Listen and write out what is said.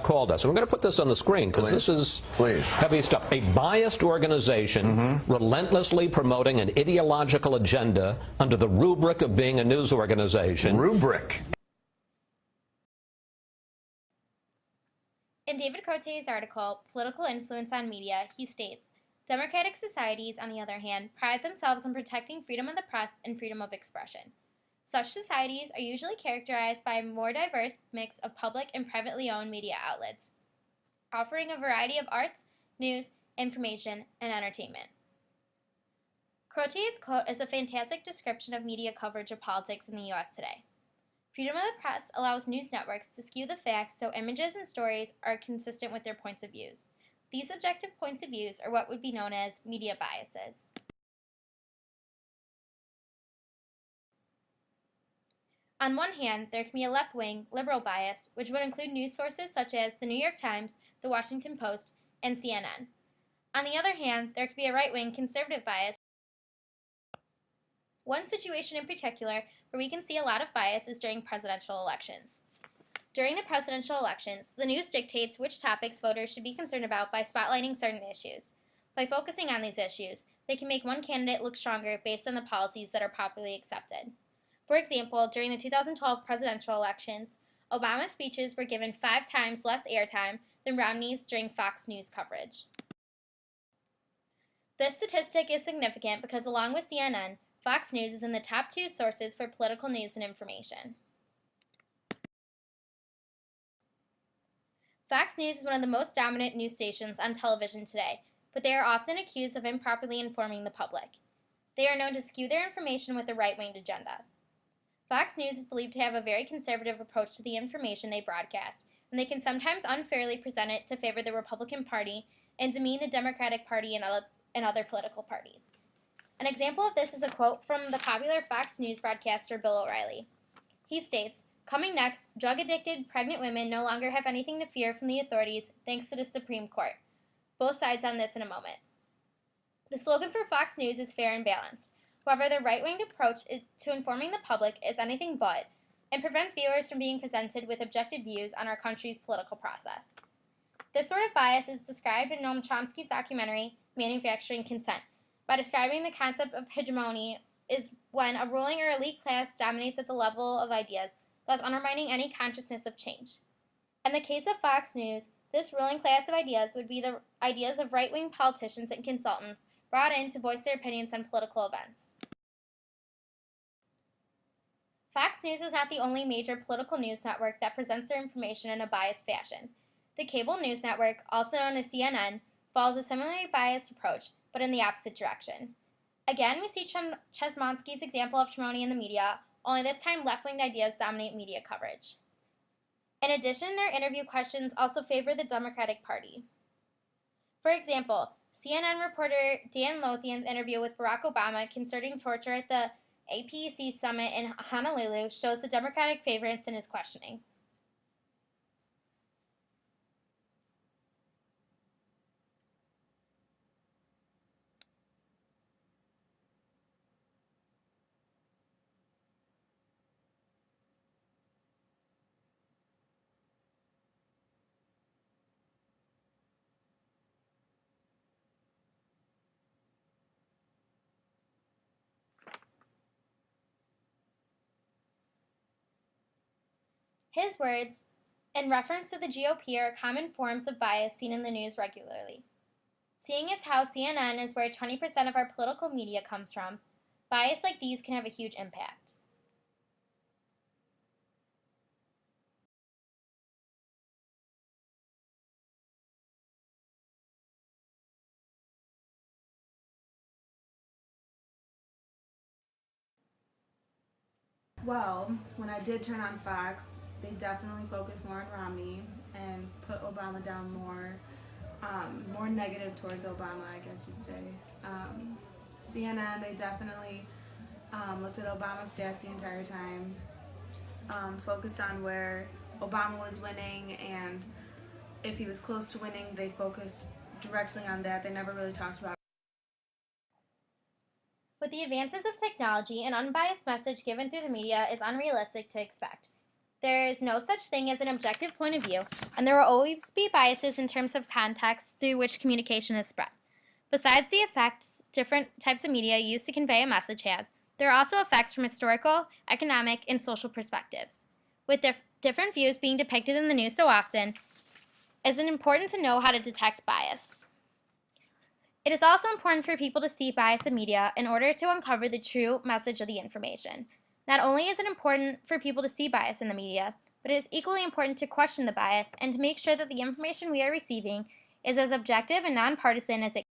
called us. And we're going to put this on the screen because this is heavy stuff. A biased organization relentlessly promoting an ideological agenda under the rubric of being a news organization. Rubric. In David Crote's article, Political Influence on Media, he states, Democratic societies, on the other hand, pride themselves on protecting freedom of the press and freedom of expression. Such societies are usually characterized by a more diverse mix of public and privately owned media outlets, offering a variety of arts, news, information, and entertainment. Crote's quote is a fantastic description of media coverage of politics in the U.S. today. Freedom of the press allows news networks to skew the facts so images and stories are consistent with their points of views. These subjective points of views are what would be known as media biases. On one hand, there can be a left-wing, liberal bias, which would include news sources such as the New York Times, the Washington Post, and CNN. On the other hand, there could be a right-wing, conservative bias. One situation in particular where we can see a lot of bias is during presidential elections. During the presidential elections, the news dictates which topics voters should be concerned about by spotlighting certain issues. By focusing on these issues, they can make one candidate look stronger based on the policies that are popularly accepted. For example, during the 2012 presidential elections, Obama's speeches were given 5 times less airtime than Romney's during Fox News coverage. This statistic is significant because along with CNN, Fox News is in the top 2 sources for political news and information. Fox News is one of the most dominant news stations on television today, but they are often accused of improperly informing the public. They are known to skew their information with a right-wing agenda. Fox News is believed to have a very conservative approach to the information they broadcast, and they can sometimes unfairly present it to favor the Republican Party and demean the Democratic Party and other political parties. An example of this is a quote from the popular Fox News broadcaster Bill O'Reilly. He states, "Coming next, drug-addicted pregnant women no longer have anything to fear from the authorities thanks to the Supreme Court. Both sides on this in a moment." The slogan for Fox News is fair and balanced. However, the right-wing approach to informing the public is anything but, and prevents viewers from being presented with objective views on our country's political process. This sort of bias is described in Noam Chomsky's documentary, Manufacturing Consent, by describing the concept of hegemony is when a ruling or elite class dominates at the level of ideas, thus undermining any consciousness of change. In the case of Fox News, this ruling class of ideas would be the ideas of right-wing politicians and consultants brought in to voice their opinions on political events. Fox News is not the only major political news network that presents their information in a biased fashion. The cable news network, also known as CNN, follows a similarly biased approach, but in the opposite direction. Again, we see Chesmonsky's example of hegemony in the media, only this time left-wing ideas dominate media coverage. In addition, their interview questions also favor the Democratic Party. For example, CNN reporter Dan Lothian's interview with Barack Obama concerning torture at the APEC summit in Honolulu shows the Democratic favorites in his questioning. His words, in reference to the GOP, are common forms of bias seen in the news regularly. Seeing as how CNN is where 20% of our political media comes from, bias like these can have a huge impact. Well, when I did turn on Fox, they definitely focused more on Romney and put Obama down more negative towards Obama, I guess you'd say. CNN, they definitely looked at Obama's stats the entire time, focused on where Obama was winning, and if he was close to winning, they focused directly on that. They never really talked about. With the advances of technology, an unbiased message given through the media is unrealistic to expect. There is no such thing as an objective point of view, and there will always be biases in terms of context through which communication is spread. Besides the effects different types of media used to convey a message has, there are also effects from historical, economic, and social perspectives. With different views being depicted in the news so often, it is important to know how to detect bias. It is also important for people to see bias in media in order to uncover the true message of the information. Not only is it important for people to see bias in the media, but it is equally important to question the bias and to make sure that the information we are receiving is as objective and nonpartisan as it